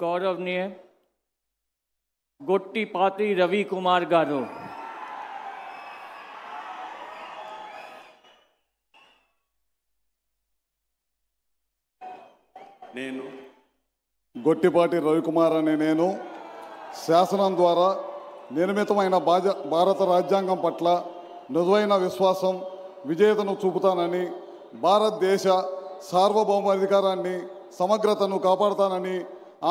गौरवनीय गोट्टिपाती रवि कुमार गारू। నేను గొట్టిపాటి రవికుమార్ అనే నేను శాసనం ద్వారా నిర్మితమైన భారత రాజ్యాంగం పట్ల నిజమైన విశ్వాసం విజేతను చూపుతానని, భారతదేశ సార్వభౌమాధికారాన్ని సమగ్రతను కాపాడుతానని,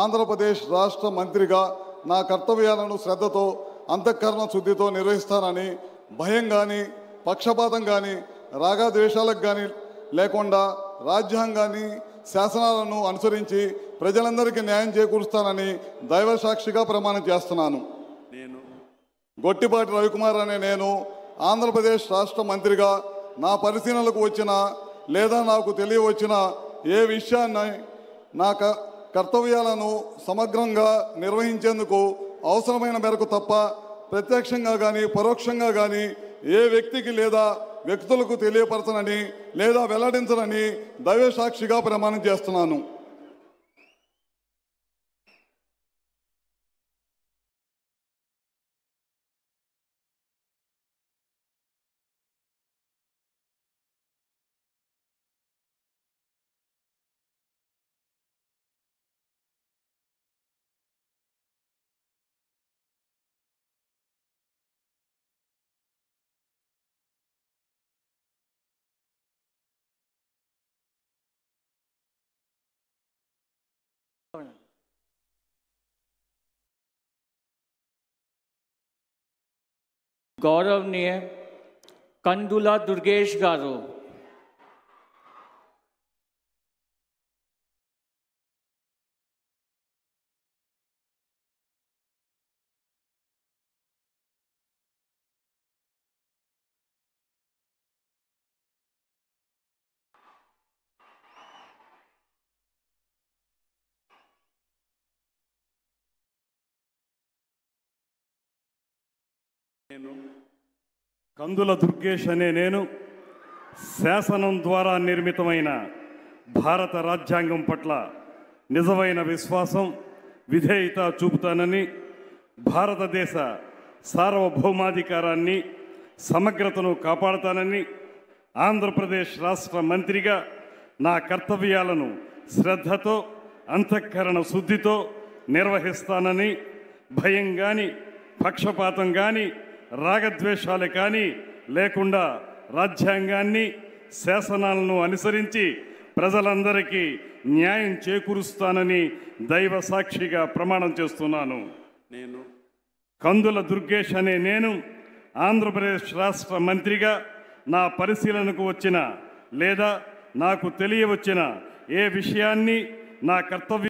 ఆంధ్రప్రదేశ్ రాష్ట్ర మంత్రిగా నా కర్తవ్యాలను శ్రద్ధతో అంతఃకరణ శుద్ధితో నిర్వహిస్తానని, భయం కానీ పక్షపాతం కానీ రాగద్వేషాలకు కానీ లేకుండా రాజ్యాంగాన్ని శాసనాలను అనుసరించి ప్రజలందరికీ న్యాయం చేకూరుస్తానని దైవ సాక్షిగా ప్రమాణం చేస్తున్నాను. నేను గొట్టిపాటి రవికుమార్ అనే నేను ఆంధ్రప్రదేశ్ రాష్ట్ర మంత్రిగా నా పరిశీలనలకు వచ్చిన లేదా నాకు తెలియవచ్చిన ఏ విషయాన్ని నా కర్తవ్యాలను సమగ్రంగా నిర్వహించేందుకు అవసరమైన మేరకు తప్ప ప్రత్యక్షంగా కానీ పరోక్షంగా కానీ ఏ వ్యక్తికి లేదా వ్యక్తులకు తెలియపరచనని లేదా వెల్లడించనని దైవ సాక్షిగా ప్రమాణం చేస్తున్నాను. गौरवनीय कंदुला दुर्गेश गारू। నేను కందుల దుర్గేష్ అనే నేను శాసనం ద్వారా నిర్మితమైన భారత రాజ్యాంగం పట్ల నిజమైన విశ్వాసం విధేయత చూపుతానని, భారతదేశ సార్వభౌమాధికారాన్ని సమగ్రతను కాపాడుతానని, ఆంధ్రప్రదేశ్ రాష్ట్ర మంత్రిగా నా కర్తవ్యాలను శ్రద్ధతో అంతఃకరణ శుద్ధితో నిర్వహిస్తానని, భయం కానీ పక్షపాతం కానీ రాగద్వేషాలు కానీ లేకుండా రాజ్యాంగాన్ని శాసనాలను అనుసరించి ప్రజలందరికీ న్యాయం చేకూరుస్తానని దైవ సాక్షిగా ప్రమాణం చేస్తున్నాను. నేను కందుల దుర్గేష్ అనే నేను ఆంధ్రప్రదేశ్ రాష్ట్ర మంత్రిగా నా పరిశీలనకు వచ్చిన లేదా నాకు తెలియవచ్చిన ఏ విషయాన్ని నా కర్తవ్యం